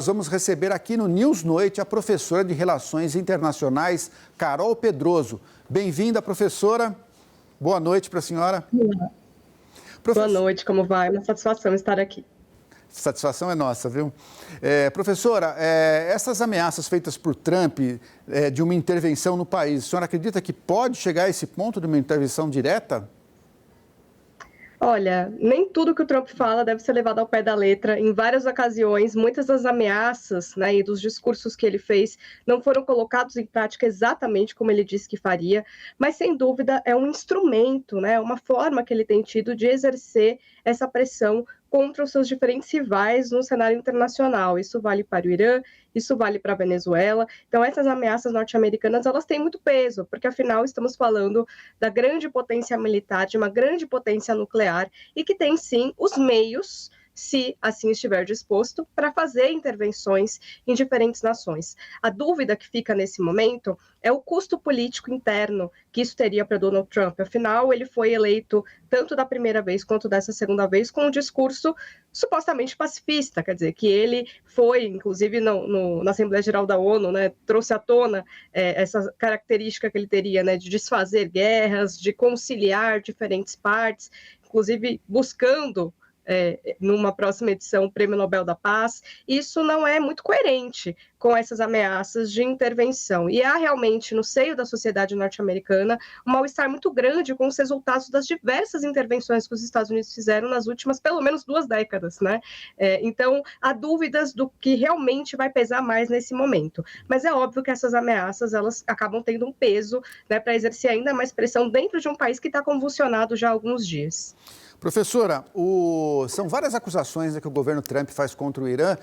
Nós vamos receber aqui no News Noite a professora de Relações Internacionais, Carol Pedroso. Bem-vinda, professora. Boa noite para a senhora. Boa noite, como vai? É uma satisfação estar aqui. Satisfação é nossa, viu? Professora, essas ameaças feitas por Trump de uma intervenção no país, a senhora acredita que pode chegar a esse ponto de uma intervenção direta? Olha, nem tudo que o Trump fala deve ser levado ao pé da letra. Em várias ocasiões, muitas das ameaças, né, e dos discursos que ele fez não foram colocados em prática exatamente como ele disse que faria, mas sem dúvida é um instrumento, né, uma forma que ele tem tido de exercer essa pressão contra os seus diferentes rivais no cenário internacional. Isso vale para o Irã, isso vale para a Venezuela. Então, essas ameaças norte-americanas, elas têm muito peso, porque, afinal, estamos falando da grande potência militar, de uma grande potência nuclear, e que tem, sim, os meios, se assim estiver disposto, para fazer intervenções em diferentes nações. A dúvida que fica nesse momento é o custo político interno que isso teria para Donald Trump. Afinal, ele foi eleito tanto da primeira vez quanto dessa segunda vez com um discurso supostamente pacifista, quer dizer, que ele foi, inclusive na Assembleia Geral da ONU, né, trouxe à tona essa característica que ele teria, né, de desfazer guerras, de conciliar diferentes partes, inclusive buscando numa próxima edição, o Prêmio Nobel da Paz. Isso não é muito coerente com essas ameaças de intervenção. E há realmente, no seio da sociedade norte-americana, um mal-estar muito grande com os resultados das diversas intervenções que os Estados Unidos fizeram nas últimas, pelo menos, 2 décadas, né? Então, há dúvidas do que realmente vai pesar mais nesse momento. Mas é óbvio que essas ameaças, elas acabam tendo um peso, né, para exercer ainda mais pressão dentro de um país que está convulsionado já há alguns dias. Professora, são várias acusações que o governo Trump faz contra o Irã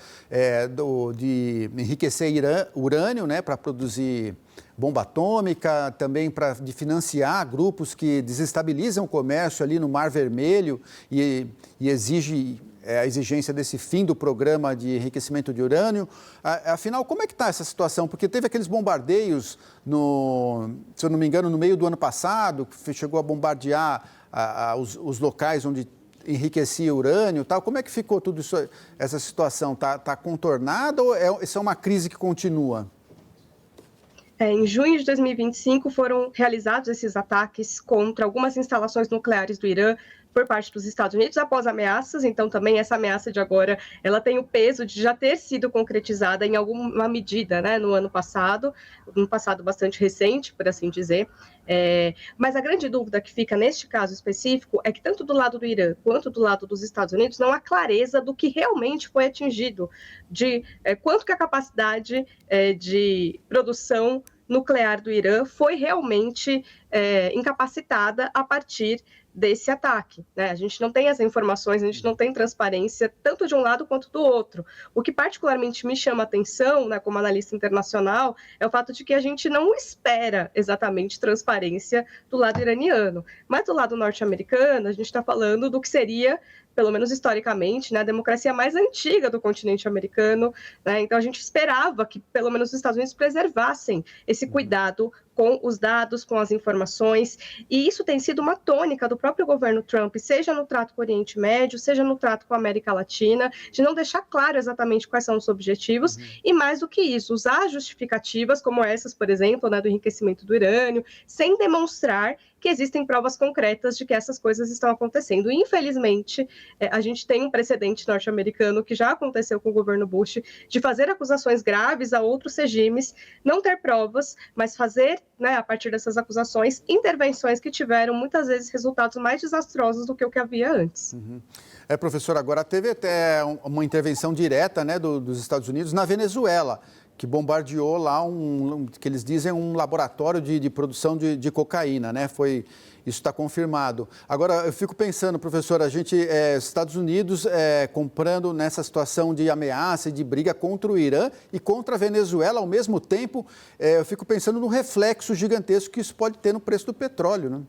de enriquecer urânio, né, para produzir bomba atômica, também de financiar grupos que desestabilizam o comércio ali no Mar Vermelho e exige a exigência desse fim do programa de enriquecimento de urânio. Afinal, como é que está essa situação? Porque teve aqueles bombardeios, se eu não me engano, no meio do ano passado, que chegou a bombardear os locais onde enriquecia urânio e tal. Como é que ficou tudo isso, essa situação? Tá contornada ou isso é uma crise que continua? Em junho de 2025 foram realizados esses ataques contra algumas instalações nucleares do Irã por parte dos Estados Unidos após ameaças. Então também essa ameaça de agora, ela tem o peso de já ter sido concretizada em alguma medida, né, no ano passado, um passado bastante recente, por assim dizer. Mas a grande dúvida que fica neste caso específico é que tanto do lado do Irã quanto do lado dos Estados Unidos não há clareza do que realmente foi atingido, de quanto que a capacidade de produção nuclear do Irã foi realmente incapacitada a partir desse ataque, né? A gente não tem as informações, a gente não tem transparência, tanto de um lado quanto do outro. O que particularmente me chama a atenção, né, como analista internacional, é o fato de que a gente não espera exatamente transparência do lado iraniano, mas do lado norte-americano, a gente está falando do que seria, pelo menos historicamente, né, a democracia mais antiga do continente americano, né? Então a gente esperava que, pelo menos, os Estados Unidos preservassem esse cuidado com os dados, com as informações, e isso tem sido uma tônica do próprio governo Trump, seja no trato com o Oriente Médio, seja no trato com a América Latina, de não deixar claro exatamente quais são os objetivos, e mais do que isso, usar justificativas como essas, por exemplo, né, do enriquecimento do urânio, sem demonstrar que existem provas concretas de que essas coisas estão acontecendo. E, infelizmente, a gente tem um precedente norte-americano que já aconteceu com o governo Bush, de fazer acusações graves a outros regimes, não ter provas, mas fazer, né, a partir dessas acusações, intervenções que tiveram, muitas vezes, resultados mais desastrosos do que o que havia antes. Professor, agora teve até uma intervenção direta, né, dos Estados Unidos na Venezuela, que bombardeou lá que eles dizem um laboratório de produção de cocaína, né? Isso está confirmado. Agora, eu fico pensando, professor, Estados Unidos comprando nessa situação de ameaça e de briga contra o Irã e contra a Venezuela ao mesmo tempo, eu fico pensando no reflexo gigantesco que isso pode ter no preço do petróleo, né?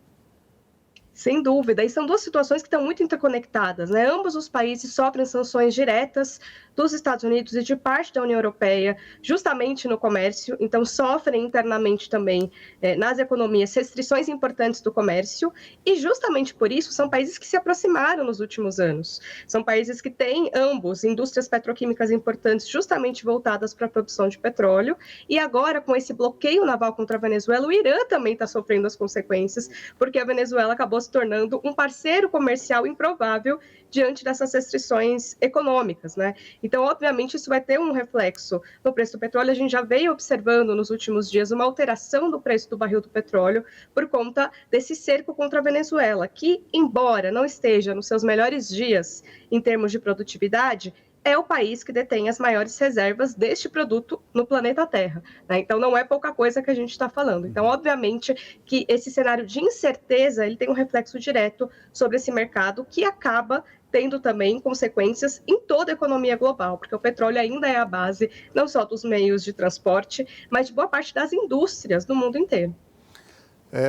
Sem dúvida, e são duas situações que estão muito interconectadas, né? Ambos os países sofrem sanções diretas dos Estados Unidos e de parte da União Europeia, justamente no comércio, então sofrem internamente também nas economias restrições importantes do comércio, e justamente por isso são países que se aproximaram nos últimos anos. São países que têm ambos indústrias petroquímicas importantes justamente voltadas para a produção de petróleo, e agora com esse bloqueio naval contra a Venezuela, o Irã também está sofrendo as consequências, porque a Venezuela acabou se tornando um parceiro comercial improvável diante dessas restrições econômicas, né? Então, obviamente, isso vai ter um reflexo no preço do petróleo. A gente já veio observando nos últimos dias uma alteração do preço do barril do petróleo por conta desse cerco contra a Venezuela, que, embora não esteja nos seus melhores dias em termos de produtividade, é o país que detém as maiores reservas deste produto no planeta Terra, né? Então, não é pouca coisa que a gente está falando. Então, obviamente, que esse cenário de incerteza ele tem um reflexo direto sobre esse mercado que acaba tendo também consequências em toda a economia global, porque o petróleo ainda é a base não só dos meios de transporte, mas de boa parte das indústrias do mundo inteiro.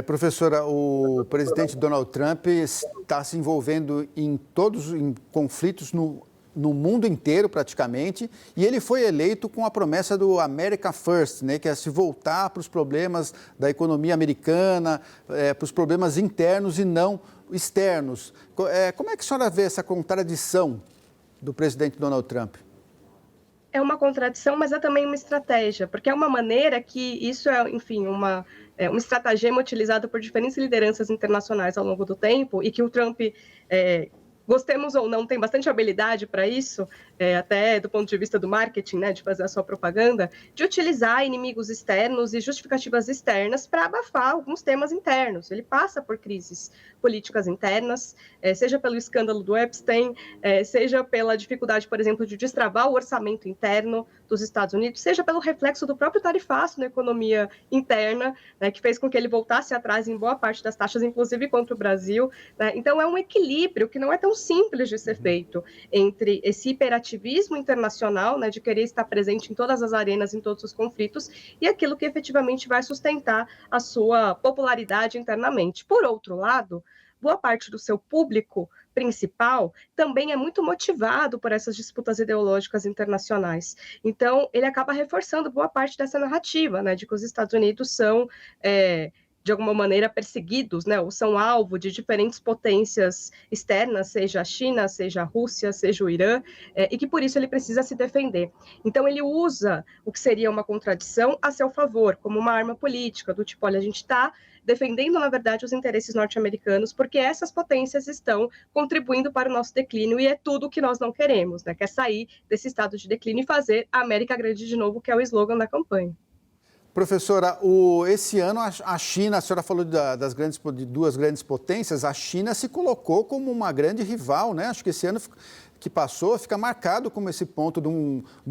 Professora, o presidente Donald Trump está se envolvendo em conflitos no mundo inteiro, praticamente, e ele foi eleito com a promessa do America First, né, que é se voltar para os problemas da economia americana, para os problemas internos e não externos. Como é que a senhora vê essa contradição do presidente Donald Trump? É uma contradição, mas é também uma estratégia, porque é uma maneira que isso é, enfim, uma estratagema utilizada por diferentes lideranças internacionais ao longo do tempo e que o Trump gostemos ou não, tem bastante habilidade para isso, até do ponto de vista do marketing, né, de fazer a sua propaganda, de utilizar inimigos externos e justificativas externas para abafar alguns temas internos. Ele passa por crises políticas internas, seja pelo escândalo do Epstein, seja pela dificuldade, por exemplo, de destravar o orçamento interno dos Estados Unidos, seja pelo reflexo do próprio tarifaço na economia interna, né, que fez com que ele voltasse atrás em boa parte das taxas, inclusive contra o Brasil, né? Então, é um equilíbrio que não é tão simples de ser feito entre esse hiperativismo internacional, né, de querer estar presente em todas as arenas, em todos os conflitos, e aquilo que efetivamente vai sustentar a sua popularidade internamente. Por outro lado, boa parte do seu público principal também é muito motivado por essas disputas ideológicas internacionais. Então, ele acaba reforçando boa parte dessa narrativa, né, de que os Estados Unidos são de alguma maneira perseguidos, né, ou são alvo de diferentes potências externas, seja a China, seja a Rússia, seja o Irã, e que por isso ele precisa se defender. Então ele usa o que seria uma contradição a seu favor, como uma arma política, do tipo, olha, a gente está defendendo, na verdade, os interesses norte-americanos, porque essas potências estão contribuindo para o nosso declínio, e é tudo o que nós não queremos, né, que é sair desse estado de declínio e fazer a América grande de novo, que é o slogan da campanha. Professora, esse ano a China, a senhora falou de duas grandes potências, a China se colocou como uma grande rival, né? Acho que esse ano que passou fica marcado como esse ponto de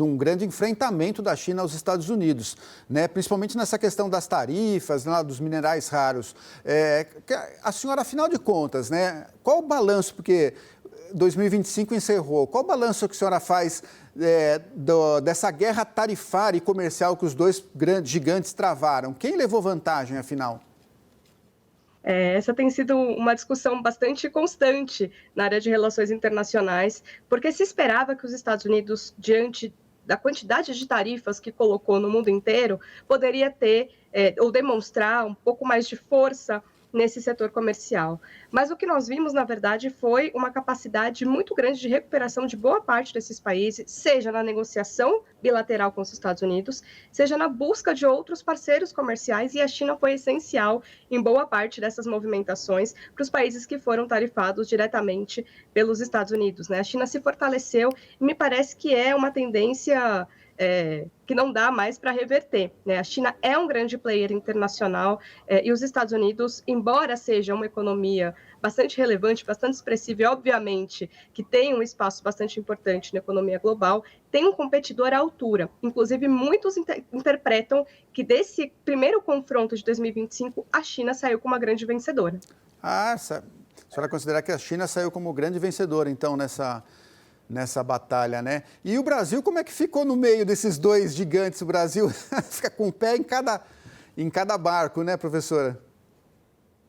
um grande enfrentamento da China aos Estados Unidos, né? Principalmente nessa questão das tarifas, né, dos minerais raros. A senhora, afinal de contas, né, qual o balanço, porque 2025 encerrou, qual o balanço que a senhora faz dessa guerra tarifária e comercial que os dois grandes gigantes travaram? Quem levou vantagem, afinal? Essa tem sido uma discussão bastante constante na área de relações internacionais, porque se esperava que os Estados Unidos, diante da quantidade de tarifas que colocou no mundo inteiro, poderia ter ou demonstrar um pouco mais de força nesse setor comercial. Mas o que nós vimos, na verdade, foi uma capacidade muito grande de recuperação de boa parte desses países, seja na negociação bilateral com os Estados Unidos, seja na busca de outros parceiros comerciais, e a China foi essencial em boa parte dessas movimentações para os países que foram tarifados diretamente pelos Estados Unidos, né? A China se fortaleceu e me parece que é uma tendência que não dá mais para reverter, né? A China é um grande player internacional e os Estados Unidos, embora seja uma economia bastante relevante, bastante expressiva e, obviamente, que tem um espaço bastante importante na economia global, tem um competidor à altura. Inclusive, muitos interpretam que desse primeiro confronto de 2025, a China saiu como uma grande vencedora. A senhora considera que a China saiu como grande vencedora, então, nessa batalha, né? E o Brasil, como é que ficou no meio desses dois gigantes? O Brasil fica com o pé em cada barco, né, professora?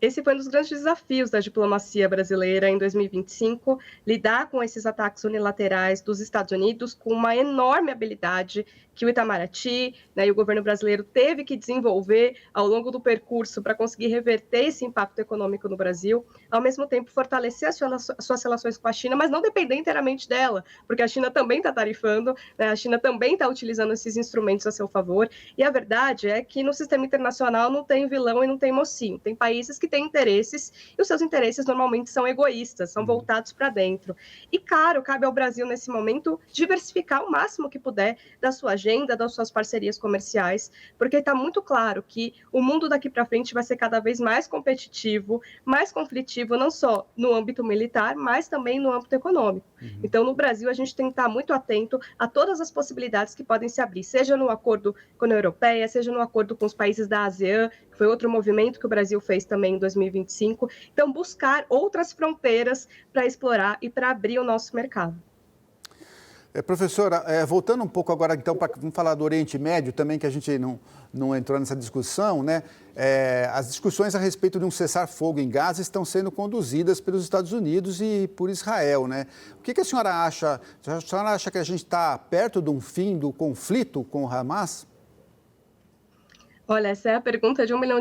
esse foi um dos grandes desafios da diplomacia brasileira em 2025, lidar com esses ataques unilaterais dos Estados Unidos com uma enorme habilidade que o Itamaraty, né, e o governo brasileiro teve que desenvolver ao longo do percurso para conseguir reverter esse impacto econômico no Brasil, ao mesmo tempo fortalecer as suas relações com a China, mas não depender inteiramente dela, porque a China também está tarifando, né, a China também está utilizando esses instrumentos a seu favor, e a verdade é que no sistema internacional não tem vilão e não tem mocinho, tem países que têm interesses, e os seus interesses normalmente são egoístas, são voltados para dentro. E, claro, cabe ao Brasil, nesse momento, diversificar o máximo que puder da sua agenda, das suas parcerias comerciais, porque está muito claro que o mundo daqui para frente vai ser cada vez mais competitivo, mais conflitivo, não só no âmbito militar, mas também no âmbito econômico. Então, no Brasil, a gente tem que estar muito atento a todas as possibilidades que podem se abrir, seja no acordo com a União Europeia, seja no acordo com os países da ASEAN, que foi outro movimento que o Brasil fez também em 2025. Então, buscar outras fronteiras para explorar e para abrir o nosso mercado. Professora, voltando um pouco agora, então, para falar do Oriente Médio também, que a gente não entrou nessa discussão, né? As discussões a respeito de um cessar-fogo em Gaza estão sendo conduzidas pelos Estados Unidos e por Israel, né? O que a senhora acha? A senhora acha que a gente está perto de um fim do conflito com o Hamas? Olha, essa é a pergunta de $1 milhão,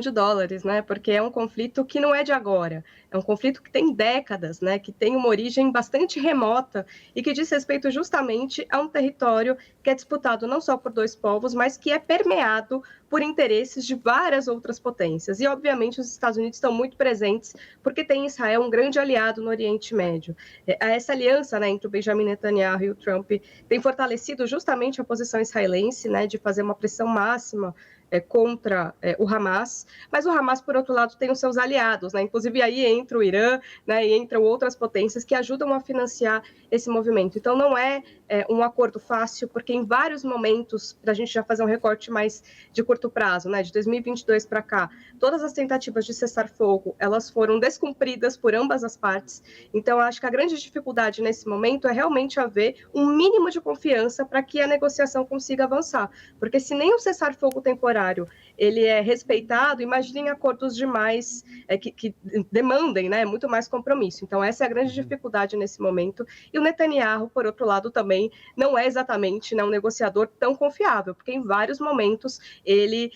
né? Porque é um conflito que não é de agora, é um conflito que tem décadas, né? Que tem uma origem bastante remota e que diz respeito justamente a um território que é disputado não só por dois povos, mas que é permeado por interesses de várias outras potências. E, obviamente, os Estados Unidos estão muito presentes porque tem Israel um grande aliado no Oriente Médio. Essa aliança, né, entre o Benjamin Netanyahu e o Trump tem fortalecido justamente a posição israelense, né, de fazer uma pressão máxima contra o Hamas, mas o Hamas, por outro lado, tem os seus aliados, né? Inclusive aí entra o Irã, né? E entram outras potências que ajudam a financiar esse movimento. Então não é um acordo fácil, porque em vários momentos, para a gente já fazer um recorte mais de curto prazo, né? De 2022 para cá, todas as tentativas de cessar-fogo, elas foram descumpridas por ambas as partes. Então acho que a grande dificuldade nesse momento é realmente haver um mínimo de confiança para que a negociação consiga avançar, porque se nem o cessar-fogo temporário ele é respeitado, imaginem acordos demais que demandem, né, muito mais compromisso. Então, essa é a grande dificuldade nesse momento. E o Netanyahu, por outro lado, também não é exatamente, né, um negociador tão confiável, porque em vários momentos ele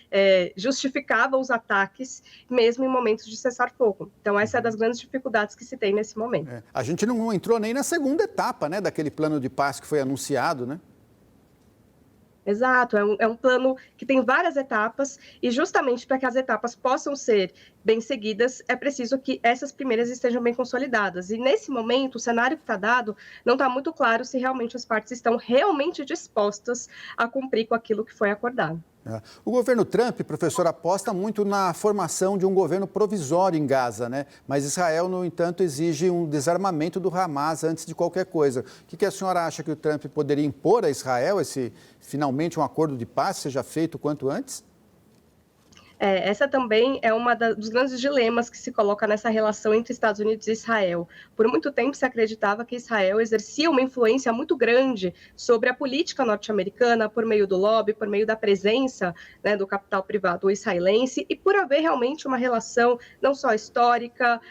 justificava os ataques, mesmo em momentos de cessar-fogo. Então, essa é das grandes dificuldades que se tem nesse momento. A gente não entrou nem na segunda etapa, né, daquele plano de paz que foi anunciado, né? Exato, é um plano que tem várias etapas e justamente para que as etapas possam ser bem seguidas, é preciso que essas primeiras estejam bem consolidadas. E nesse momento, o cenário que está dado, não está muito claro se realmente as partes estão realmente dispostas a cumprir com aquilo que foi acordado. O governo Trump, professor, aposta muito na formação de um governo provisório em Gaza, né? Mas Israel, no entanto, exige um desarmamento do Hamas antes de qualquer coisa. O que a senhora acha que o Trump poderia impor a Israel, finalmente um acordo de paz seja feito quanto antes? Essa também é dos grandes dilemas que se coloca nessa relação entre Estados Unidos e Israel. Por muito tempo se acreditava que Israel exercia uma influência muito grande sobre a política norte-americana por meio do lobby, por meio da presença, né, do capital privado israelense e por haver realmente uma relação não só histórica,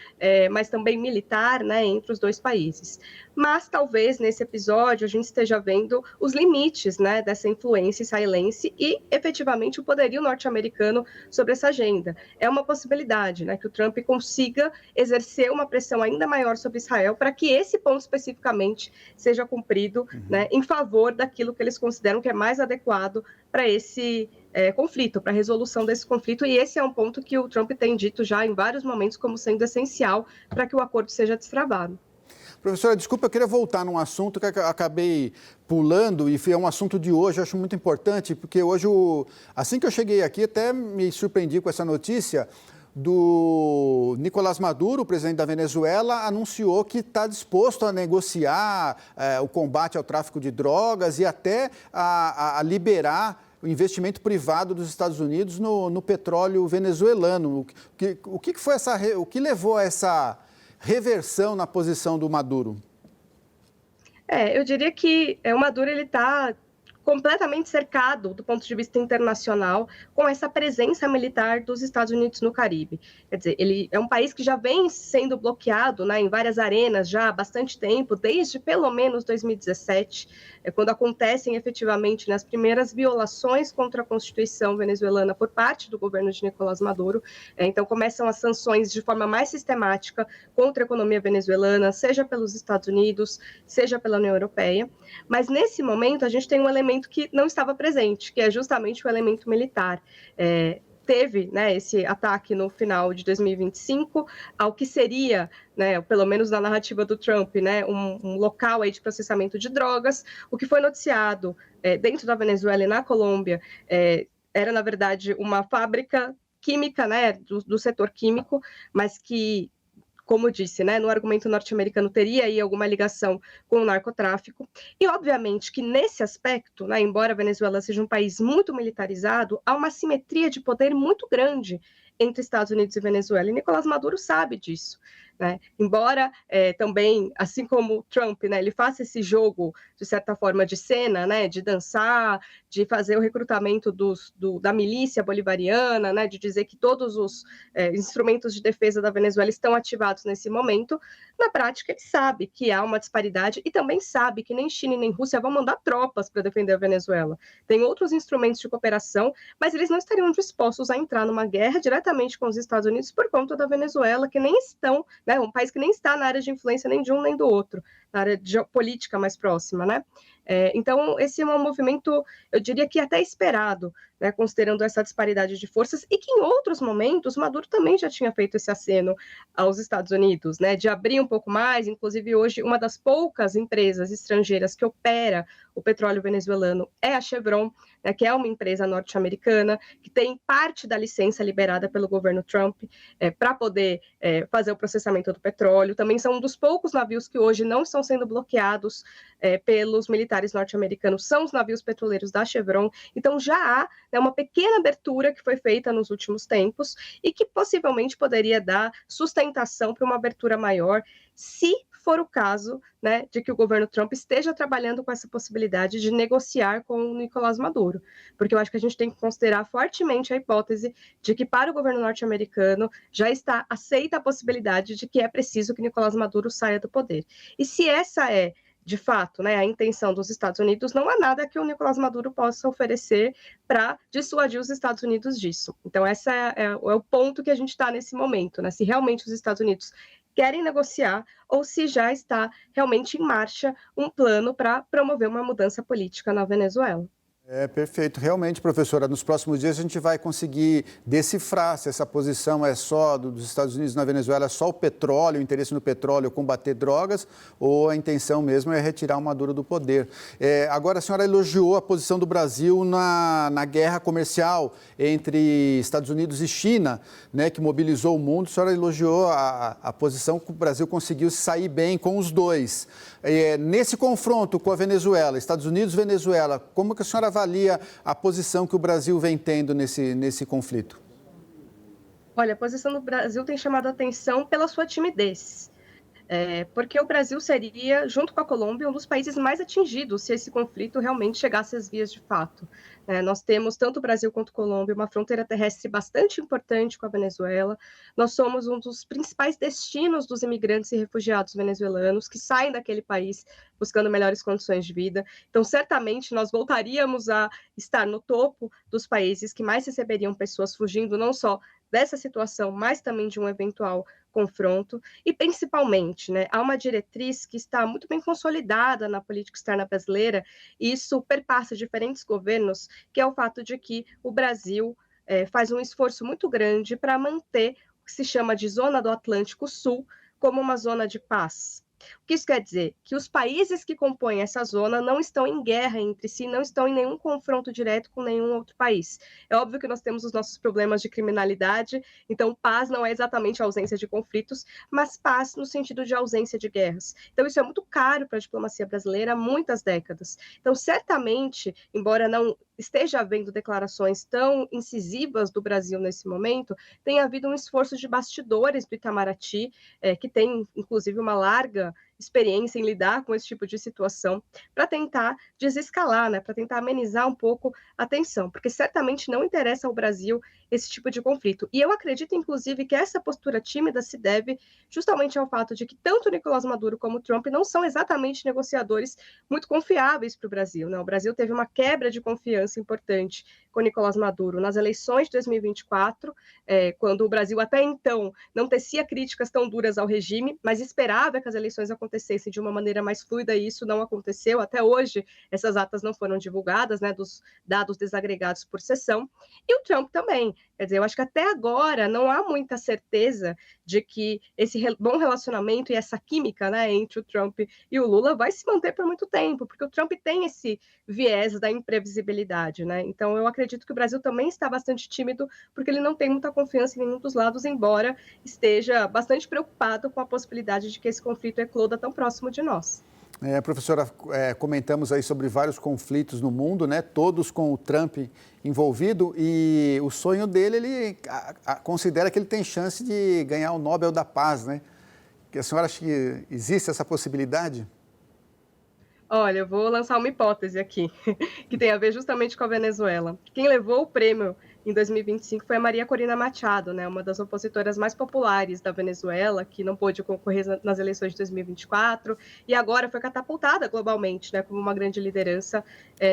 mas também militar, né, entre os dois países. Mas talvez nesse episódio a gente esteja vendo os limites, né, dessa influência israelense e efetivamente o poderio norte-americano sobre essa agenda. É uma possibilidade, né, que o Trump consiga exercer uma pressão ainda maior sobre Israel para que esse ponto especificamente seja cumprido, né, em favor daquilo que eles consideram que é mais adequado para esse conflito, para a resolução desse conflito. E esse é um ponto que o Trump tem dito já em vários momentos como sendo essencial para que o acordo seja destravado. Professora, desculpa, eu queria voltar num assunto que eu acabei pulando e é um assunto de hoje, eu acho muito importante, porque hoje, assim que eu cheguei aqui, até me surpreendi com essa notícia do Nicolás Maduro, o presidente da Venezuela, anunciou que está disposto a negociar o combate ao tráfico de drogas e até a liberar o investimento privado dos Estados Unidos no petróleo venezuelano. O que levou a essa reversão na posição do Maduro? Eu diria que o Maduro ele está completamente cercado do ponto de vista internacional com essa presença militar dos Estados Unidos no Caribe. Quer dizer, ele é um país que já vem sendo bloqueado, né, em várias arenas já há bastante tempo, desde pelo menos 2017, quando acontecem efetivamente nas primeiras violações contra a Constituição venezuelana por parte do governo de Nicolás Maduro. Então começam as sanções de forma mais sistemática contra a economia venezuelana, seja pelos Estados Unidos, seja pela União Europeia. Mas nesse momento a gente tem um elemento que não estava presente, que é justamente o elemento militar. Teve, né, esse ataque no final de 2025 ao que seria, né, pelo menos na narrativa do Trump, né, um local aí de processamento de drogas. O que foi noticiado dentro da Venezuela e na Colômbia era, na verdade, uma fábrica química, né, do setor químico, mas que, como disse, né, no argumento norte-americano teria aí alguma ligação com o narcotráfico. E, obviamente, que nesse aspecto, né, embora a Venezuela seja um país muito militarizado, há uma assimetria de poder muito grande entre Estados Unidos e Venezuela. E Nicolás Maduro sabe disso. Né? Embora também, assim como Trump, né, ele faça esse jogo, de certa forma, de cena, né, de dançar, de fazer o recrutamento da milícia bolivariana, né, de dizer que todos os instrumentos de defesa da Venezuela estão ativados nesse momento, na prática ele sabe que há uma disparidade e também sabe que nem China e nem Rússia vão mandar tropas para defender a Venezuela. Tem outros instrumentos de cooperação, mas eles não estariam dispostos a entrar numa guerra diretamente com os Estados Unidos por conta da Venezuela, que nem estão, né, um país que nem está na área de influência nem de um nem do outro, na área de geopolítica mais próxima, né? Então, esse é um movimento, eu diria que até esperado, né, considerando essa disparidade de forças, e que em outros momentos Maduro também já tinha feito esse aceno aos Estados Unidos, né, de abrir um pouco mais. Inclusive hoje uma das poucas empresas estrangeiras que opera o petróleo venezuelano é a Chevron, né, que é uma empresa norte-americana, que tem parte da licença liberada pelo governo Trump para poder fazer o processamento do petróleo. Também são um dos poucos navios que hoje não estão sendo bloqueados pelos militares norte-americanos, são os navios petroleiros da Chevron. Então já há, né, uma pequena abertura que foi feita nos últimos tempos e que possivelmente poderia dar sustentação para uma abertura maior, se for o caso, né, de que o governo Trump esteja trabalhando com essa possibilidade de negociar com o Nicolás Maduro, porque eu acho que a gente tem que considerar fortemente a hipótese de que para o governo norte-americano já está aceita a possibilidade de que é preciso que Nicolás Maduro saia do poder. E se essa é de fato, né, a intenção dos Estados Unidos, não há nada que o Nicolás Maduro possa oferecer para dissuadir os Estados Unidos disso. Então, esse é o ponto que a gente está nesse momento, né? Se realmente os Estados Unidos querem negociar ou se já está realmente em marcha um plano para promover uma mudança política na Venezuela. Perfeito. Realmente, professora, nos próximos dias a gente vai conseguir decifrar se essa posição é só dos Estados Unidos na Venezuela, é só o petróleo, o interesse no petróleo, combater drogas, ou a intenção mesmo é retirar o Maduro do poder. Agora, a senhora elogiou a posição do Brasil na guerra comercial entre Estados Unidos e China, né, que mobilizou o mundo. A senhora elogiou a posição que o Brasil conseguiu sair bem com os dois. Nesse confronto com a Venezuela, Estados Unidos e Venezuela, como que a senhora avalia a posição que o Brasil vem tendo nesse conflito? Olha, a posição do Brasil tem chamado a atenção pela sua timidez. Porque o Brasil seria, junto com a Colômbia, um dos países mais atingidos se esse conflito realmente chegasse às vias de fato. Nós temos, tanto o Brasil quanto a Colômbia, uma fronteira terrestre bastante importante com a Venezuela. Nós somos um dos principais destinos dos imigrantes e refugiados venezuelanos que saem daquele país buscando melhores condições de vida. Então, certamente, nós voltaríamos a estar no topo dos países que mais receberiam pessoas fugindo, não só dessa situação, mas também de um eventual confronto. E, principalmente, né, há uma diretriz que está muito bem consolidada na política externa brasileira, e isso perpassa diferentes governos, que é o fato de que o Brasil faz um esforço muito grande para manter o que se chama de Zona do Atlântico Sul como uma zona de paz. O que isso quer dizer? Que os países que compõem essa zona não estão em guerra entre si, não estão em nenhum confronto direto com nenhum outro país. É óbvio que nós temos os nossos problemas de criminalidade, então paz não é exatamente a ausência de conflitos, mas paz no sentido de ausência de guerras. Então isso é muito caro para a diplomacia brasileira há muitas décadas. Então, certamente, embora não esteja havendo declarações tão incisivas do Brasil nesse momento, tem havido um esforço de bastidores do Itamaraty, que tem, inclusive, uma larga experiência em lidar com esse tipo de situação, para tentar desescalar, né, para tentar amenizar um pouco a tensão, porque certamente não interessa ao Brasil esse tipo de conflito. E eu acredito, inclusive, que essa postura tímida se deve justamente ao fato de que tanto Nicolás Maduro como Trump não são exatamente negociadores muito confiáveis para o Brasil, né? O Brasil teve uma quebra de confiança importante com Nicolás Maduro nas eleições de 2024, quando o Brasil até então não tecia críticas tão duras ao regime, mas esperava que as eleições acontecessem de uma maneira mais fluida, e isso não aconteceu. Até hoje, essas atas não foram divulgadas, né, dos dados desagregados por sessão. E o Trump também. Quer dizer, eu acho que até agora não há muita certeza de que esse bom relacionamento e essa química, né, entre o Trump e o Lula vai se manter por muito tempo, porque o Trump tem esse viés da imprevisibilidade, né? Então eu acredito que o Brasil também está bastante tímido, porque ele não tem muita confiança em nenhum dos lados, embora esteja bastante preocupado com a possibilidade de que esse conflito ecloda tão próximo de nós. Professora, comentamos aí sobre vários conflitos no mundo, né? Todos com o Trump envolvido, e o sonho dele, ele considera que ele tem chance de ganhar o Nobel da Paz, né? Que a senhora acha que existe essa possibilidade? Olha, eu vou lançar uma hipótese aqui, que tem a ver justamente com a Venezuela. Quem levou o prêmio em 2025 foi a Maria Corina Machado, né, uma das opositoras mais populares da Venezuela, que não pôde concorrer nas eleições de 2024 e agora foi catapultada globalmente, né, como uma grande liderança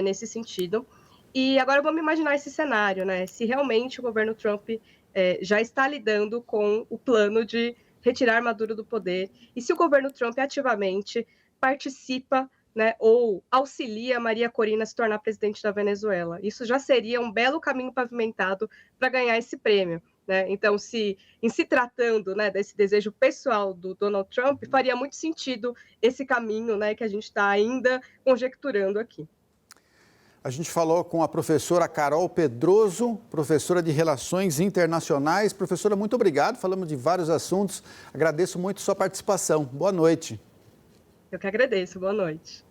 nesse sentido. E agora vamos imaginar esse cenário, né? Se realmente o governo Trump já está lidando com o plano de retirar Maduro do poder, e se o governo Trump ativamente participa, né, ou auxilia Maria Corina a se tornar presidente da Venezuela. Isso já seria um belo caminho pavimentado para ganhar esse prêmio, né? Então, em se tratando, né, desse desejo pessoal do Donald Trump, faria muito sentido esse caminho, né, que a gente está ainda conjecturando aqui. A gente falou com a professora Carol Pedroso, professora de Relações Internacionais. Professora, muito obrigado. Falamos de vários assuntos. Agradeço muito sua participação. Boa noite. Eu que agradeço. Boa noite.